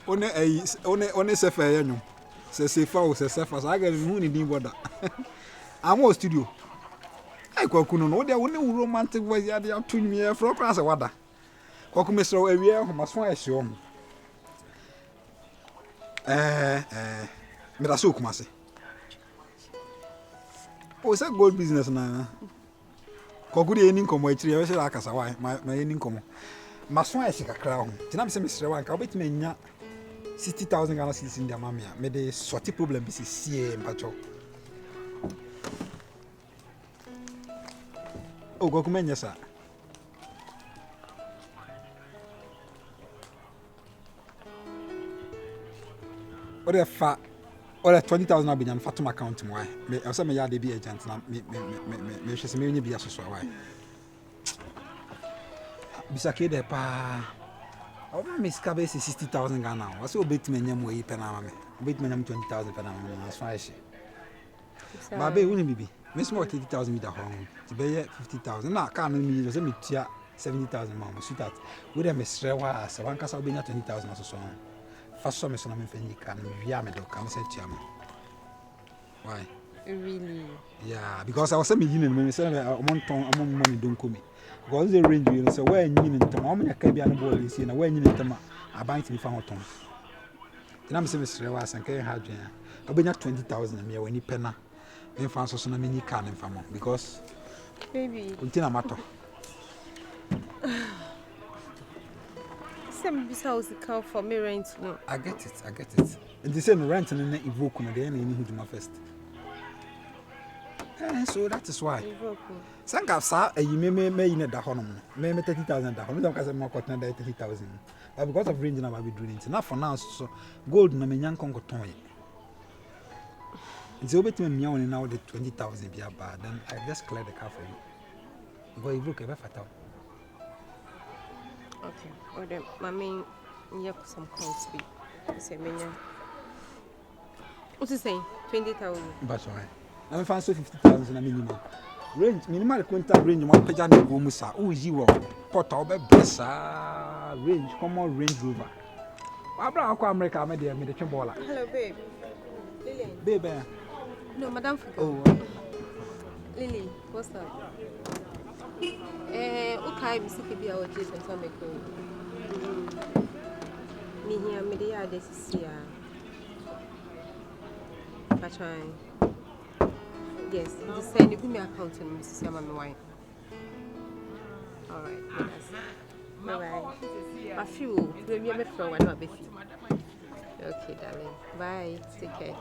One sefa yenyo. Se sefa o se sefa so aga hu ni din boda. Amo studio. Ai kwaku no de woni romantic voice ya de atun mi e fro kra se wada. Kwaku mesro awie ho maso a hye om. Me da so kuma se. O se gold business na. Kwaku de eni nkomo akiri e se akasa wai ma eni nkomo. Maso a hye kakra ho. Tina me se mesre wan ka obetime nya 60,000 Ghana cedis in the mamia. Me de sorti problem bi se sie mpacho. Oh, go come in, sir. Or the fat or 20,000 I've been fat to my account. Why? Me also me yard be agent na me she me be so why. Bisake de pa. I miss cabe 60,000 Ghana. What's your bit me nyam we penama me. Bit me nyam 20,000 penama as far as. Ba be woni bibi. Me small 30,000 meter home. To be 50,000. Na ka no me say me tia 70,000 mama. So that we dem mesre wa as one kasa obi nya 20,000 so so. First so me so na me fani kan via me do kan say tia me. Why? Really? Yeah, because I was saying me say amount money don't come. Because the range you say where nyin ntam o me ka bia no ball see na where nyin ntam aban ti fa hoton. Then am say mesre wa san kan ha dwen. Obi nya 20,000 me wani pena. In France, so many can in family because baby, until matter. Some house account for me rent. No, I get it. And the same rent and then evoke on the end who do my first. So that is why. Sanka sa you may in the honor. May 30,000 the honor because I'm more cotton 30,000. But because of range I'll be doing it. Not for now, so gold no me young congo toy. It's over to me now the 20,000 be bad. Then I just clear the car for you. Because you look ever fatal. Okay. Or then, mammy, you have some coins be. Say, what is saying? 20,000. That's right. I'm fancy 50,000 a minimum. Range, minimal quintal range, one page and go musa. Oh, you pot over Bessa range, common Range Rover. Abra, America, made the chambola. Hello, babe. Lily. Baby. No, Madame Foucault. Oh, Lily, what's up? Okay, we see be our Jason Tomeko. Me here, me there, this is here. Patron. Yes, this send you give me account and Mrs. Yamami wine. All right, bye bye. I feel we me from one of Biffy. Okay, darling. Bye. Take care.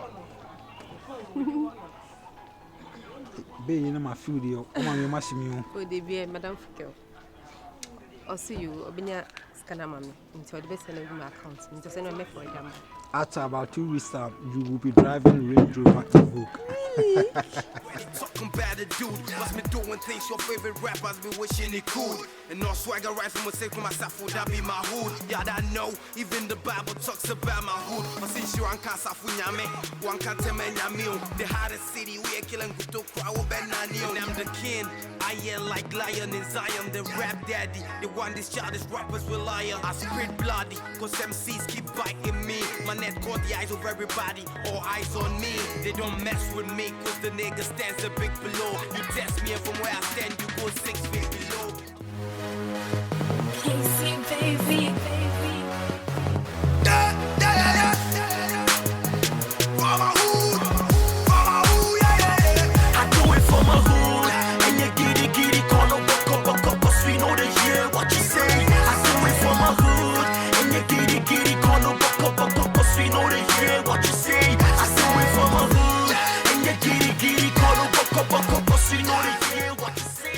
Be in my food, you come on, oh, they be Madame Foucault. I'll see you. Obinia scanner mommy. Until the best send my account. Until send me for them. After about 2 weeks, you will be driving Range Rover to book. Really? Talking about a dude, must be doing things your favorite rappers be wishing it could. And no swagger right from a say for myself, would that be my hood? Yeah, I know, even the Bible talks about my hood. But since you're on Casafunyame, one can't tell me the hardest city we are killing good to crowd Benani. And I'm the king, I am like lion in Zion, the rap daddy. The one these childish rappers rely on. I spit bloody, cause MCs keep biting me. My net caught the eyes of everybody, all eyes on me. They don't mess with me, cause the nigga stands a big below. You test me and from where I stand, you go 6 feet below. Casey, baby. For my hood, yeah. I do it for my hood. And you giddy, call no buck, cause we know they hear what you say. I do it for my hood. And you giddy, call no buck, cause we know they hear what you say. I do it for my hood. And you giddy, call no buck, cause we know they hear what you say.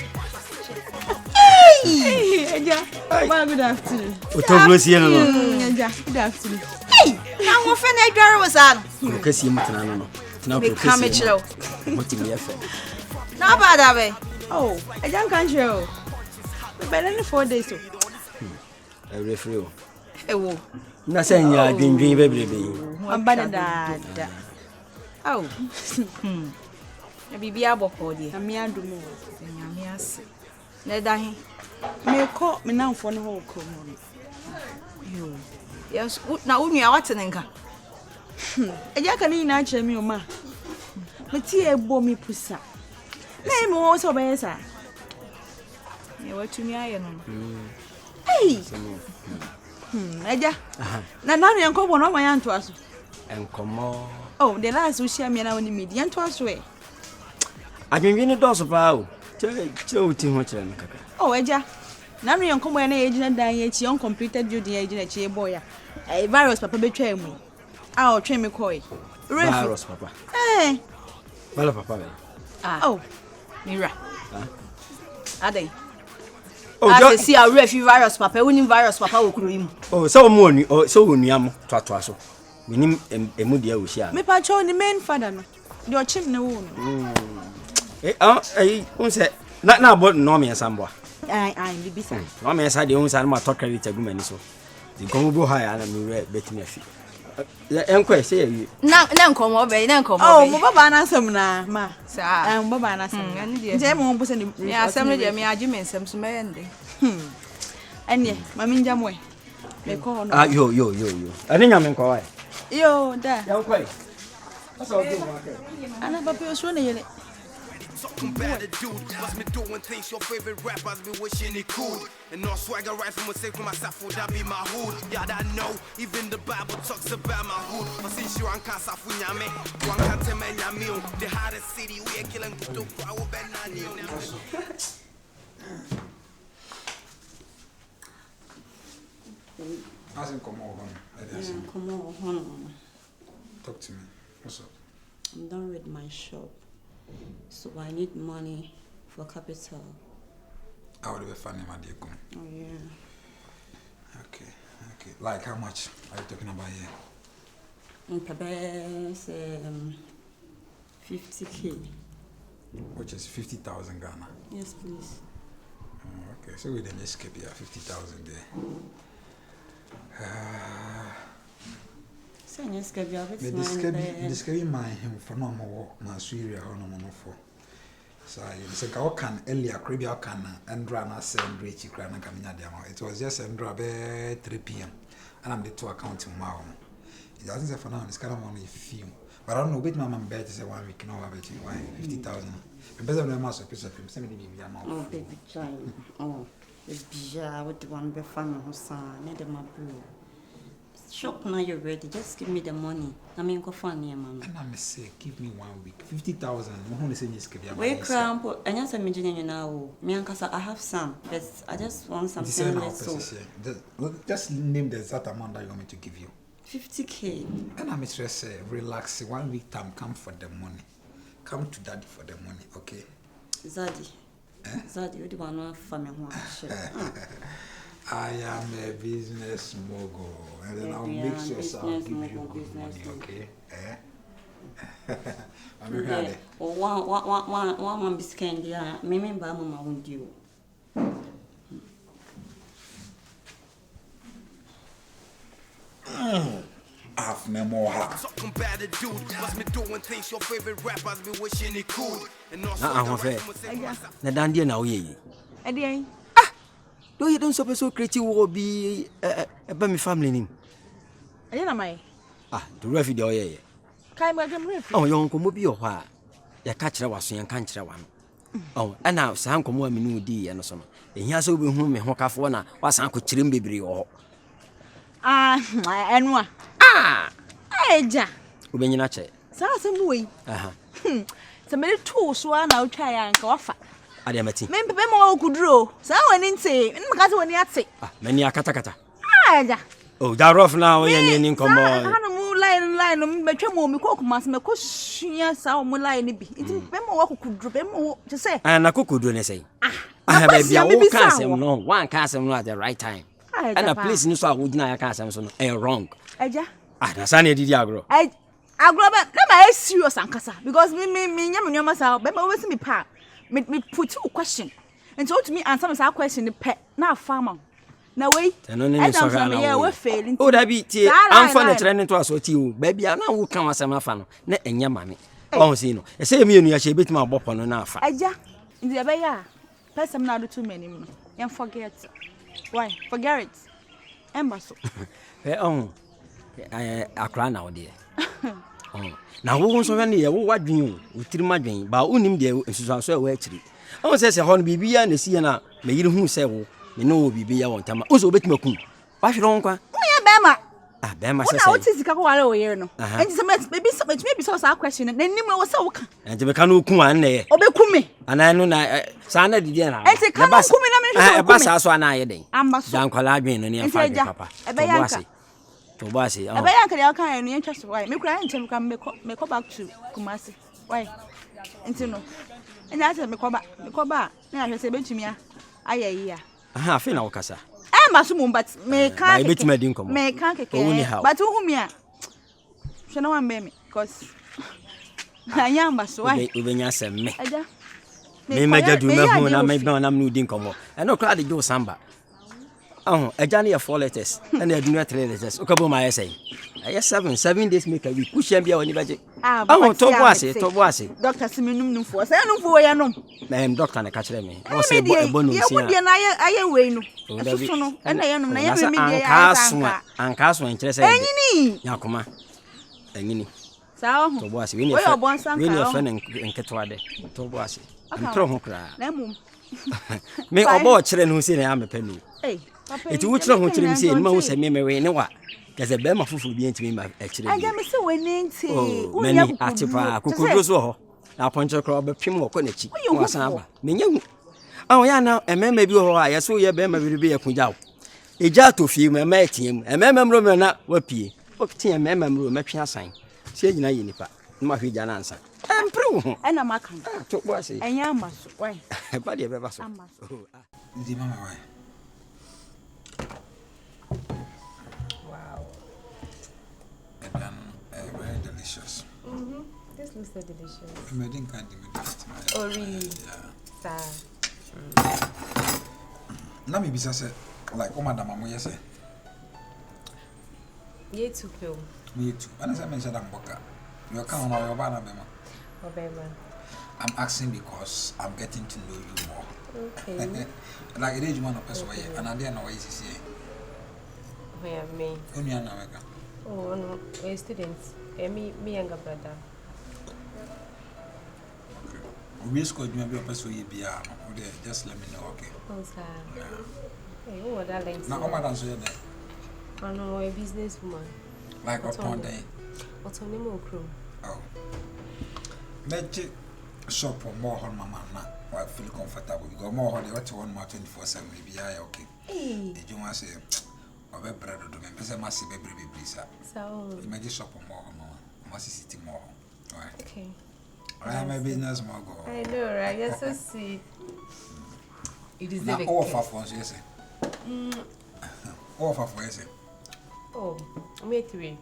Hey, Eja. Good afternoon. Good afternoon. Good afternoon. Hey, now what fun I draw was on. Kasi mutana no. Now come chill. What me yafe. Not bad that way. Oh, I don't can't show. But only 4 days so. I referee. Eh wo. Na say nya dwendwen bebrebe. I'm bad that. Oh. Na bibia boko de. Na me adumo. Na me ase. Na dahin. Me ko me namfo no ho ko mo. Yo. Yes, na unu what nenka. Eja kan ni na kire mi o ma. Meti ebo mi pusa. Na mi wo so be sa. Ya watumi aye no. Hey. Eja. Na nu enkobo no ma ya nto aso. Enkomo. Oh, the last we share me na woni media nto aso e. Adwenwe ni dɔso pa o. Che uti ho kire no kaka. Oh, Eja. Na nu enkobo ya na ejina dan ya chi uncompleted building ya ejina chi ebo ya. Virus papa betwa mu. Ah, o twen me koi. Virus papa. Eh. Wala papa be. Oh. Mira. Adai. Oh, I see a refi virus papa. Woni virus papa wo kuro yim. Oh, so mo oni, so onua mo twatwa so. Minim emu dia wo hia. Me pa cho ni main father no. De o chim na wo no. Unse na abo no me sambo. Ai bibisa. No me sa de unsa na ma to credit agumani so. Di komo bo ha ya na me re betimi afi. Enko say you. Na nkomo be, na nkomo be. Oh, mo baba na asem na ma. Sa. Mo baba na asem. Ani de. Je mo mpo se ni. Me asem no de me agi me nsem so meyende. Anye, mami njamo e. Me ko no. Yo. Ani nya me nko wa. Yo, da. Ya nko e. Asa o do mo ake. Ana papa o so na yele. Talking bad a dude, must be doing things your favorite rappers be wishing it could. And no swagger right from a say for myself, would that be my hood? Yeah, I know, even the Bible talks about my hood. But since you can't safunya me, one can't tell me meal. The hardest city, we are killing to power banana. Come on. Talk to me. What's up? I'm done with my shop, so I need money for capital. I would be funny, my dear. Oh yeah. Okay. Like how much are you talking about here? Perhaps 50K. Which is 50,000 Ghana. Yes, please. Okay, so we then escape here, 50,000 there. So yes, can be a bit Describe my him for no more, my Syria or no more for. So you say, "How can earlier Caribbean can and run us and reach Ukraine and Camina Demo?" It was just and drop 3 p.m. and I'm the 2 accounting now. It doesn't say for now, it's kind of only few. But I don't know, wait, my mom bet is a 1 week, no, I bet you why 50,000. The best of them also piece of him, send me the amount. Oh, baby, child. Oh, baby, I would want to be fun of son, need my blue. Shop now you're ready, just give me the money. I mean, go find your man. And I'm say, give me 1 week, 50,000. I'm only saying, just give me a wait, cramp, and yes, I'm engineering now. Me and Casa, I have some, but I just want something less so. Just name the exact amount that you want me to give you. 50K. And I'm just relax. 1 week time, come for the money. Come to daddy for the money, okay? Zaddy. Zaddy, you don't want to family one. I am a business mogul, and then I'll make sure I'll give you good money, okay? I'm ready. One biscuit, yeah. Maybe Bama won't do. Half memoir. Talking bad a dude, must be doing things your favorite rappers be wishing it could. And no Na dandia na oye. Edi Do you don't so creative will be about my family name? Edi na mai. The refi de oye. Kai ma gam refi. Oh, your uncle will be your ya catch a was and can't one. Oh, and now San Como Minu D and so on. And he has over whom me Hokafona was Uncle Chirimbi or. Enwa. Eja. Ubeninache. Sa asem we. Se me to so na utwa ya nka wafa. Adiamati. Me pepe mo okuduro. Sa wani nte, nka se wani ate. Many a kata. Eja. Oh, that rough now yen come on. Hanu mu line no me betwa mo me kokumas me koshia sa o mu line bi. Nti pepe mo wakukuduro, pepe mo to say. Na kukudu ne say. I have a bia can't no one can't at the right time. And a place in so I would not can't say wrong. Eja. Na sane didi agro. Agro ba na ma serious ankasa because me nyam nyama sa be ma we see me pa. Me put you question. And so to me answer me that question pe na farmer. Na we. No ne so ga na. We failing. O da bi tie amfa na kire ne to aso ti o. Ba bia na wo kan asem afa no. Na enya mame. Oh see no. E say me enu ya she betima abopo no na afa. Eja. Ndi e be ya. Person na do too many. You forget. Why? Forget it. Embasso. Akra na ode. Na wo so hwe wo wadwen o tiri madwen ba unim de nsusuanso e wo akiri. On se ho no bibia na si na me yiri hu se wo me no bibia won tama. O so obetuma kun. Wa hwe ron kwa. Oya bema. Ah bema se. Una o tizika ko wale o ye no. Enti se maybe so sa question na nim no wo se wo ka. Enti be ka no kun an na ye. Obeku me. Ana no na sa na didi na. Enti ka no ku me na me hwe. E ba sa so ana ye den. Ambaso. Dan kwala adwen no ne afa papa. Ebe yanka. Tobasi. Ebe yanka de aka no yen twaso why. Me kura ntem ka me ko back to Kumasi. Why? Enti no. Enya ase me ko ba na ahwe se betumi aye yi a. Aha, fe na wo kasa. Masu mu but me kan ke betuma din komo. Me kan ke. But who me a? Hwe na wan be me cause anya ambaso why? Obenya semme. Aja. Me majadu me hu na me na me din komo. E no kra de jo samba. Aja na ya 4 letters. Na na adunu 3 letters. Okabo ma yesai. Aye 7 days make a week. Kushem bia woni baje. Tobo ase. Doctor Siminum numfo. Say numfo ya nom. Doctor na ka kire me. O say bonus ya. Ye wodi na aye we no. Esusu no. E na ye nom na ye me media ya sanka. Ankaso en kire say. Enyini. Yakoma. Enyini. Sao ho. Tobo ase. We ni e fa na nketo ade. Tobo ase. Ntro ho kra. Na mum. Me obo kire no say na ya mepa ni. Eti wo kire ho kire mi say ni ma wo say me we ne wa. Kaze be ma fufu bi entimi ma akire bi. Aja me se we nenti. Mani atipa kokodro so ho. Na poncho kro be pim wo ko na chi. Wo san ba. Menya hu. Ya na emema bi ho a yeso ye be ma bi bi yakuja wo. Eja to fie mu ema etiem. Emema mro me na wapie. Okti emema mro matwe asan. Se nyina ye nipa. Ma hwe ja na ansa. Empre wo. Ena maka. To bo ase. Enya amaso. Why? Ba de be ba so. Amaso. Ndi mama why? Very delicious. This looks so delicious. I didn't can't do Oh really? Yeah. Sir. Now maybe say like oh madam amu say. Ye too pill. Me too. And I say mention that boka. You can on your banana bema. Obema. I'm asking because I'm getting to know you more. Okay. Like it is one of us way and I didn't know what you say. Where me? Only an America. Oh no, we're students. Me younger brother. We scored you a person you be just let me know, okay? Oh sir. Hey, what that like? Now, how much you there? I know a businesswoman. Like upon day. Autonomous crew. Oh. Make shop for more on my man. I feel comfortable because more on the what one more 24/7 be okay. Hey. Did you want to say? Obe brado do me pese massive baby please. So imagine shop more mama. Must city more. Right. okay. I am a business mogul. I know, right? You're so sweet. It is now the offer for yes. Offer for yes. Oh, me 3.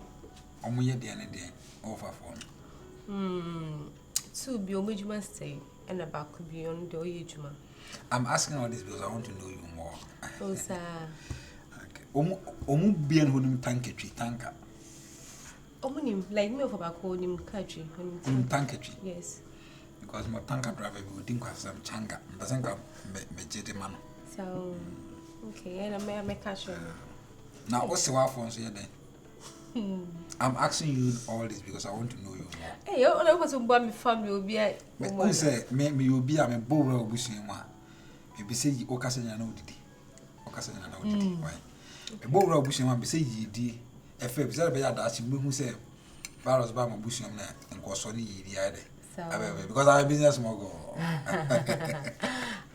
Omo ye dey na dey offer for. Two be omejuma stay and about could be on the oyejuma. I'm asking all this because I want to know you more. Oh sir. Omu bien honim tanketri tanka. Omunim like me of about nim country. Tanketri. Yes. Because my tanker driver we think was some changa. Doesn't come me jete man. So okay, and I make cash. Now what's the for so then? I'm asking you all this because I want to know you more. Hey, you know what's about my family will be Me say me you be am bowra obusun mu a. Me be say yi okasanya na odidi. Okasanya na odidi. Why? Bowra obusun mu be say yi di efe be say be ya da achi me hu say virus ba ma obusun na nko so ni yi di ade. Because I'm a business mogul.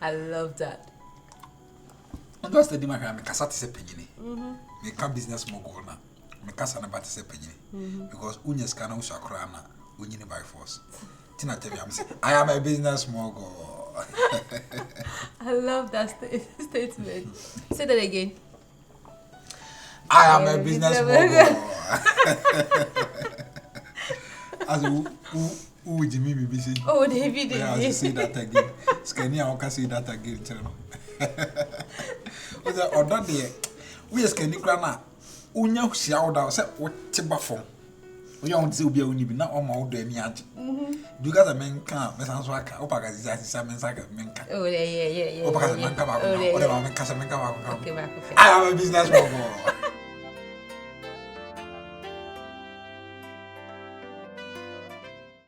I love that. And that's the demand me kasa te se penyini. Me ka business mogul na. Me kasa na ba te se penyini. Because unyes kana usakra na unyini by force. Tina tell me I'm say I am a business mogul. I love that statement. Say that again. I am a business mogul. As who Jimmy be saying? Oh, David. Yeah, say that again. Scania, I can say that again. Was that or that day? We are scanning grana. Unya shout out, said what tibafon. We don't see be only be not on my own any ant. You got a man can't, Miss Answaka, Opaga is as some mensaga menka. Oh, yeah. Opaga man come out, whatever man casa man come out. Okay, I am a business mogul.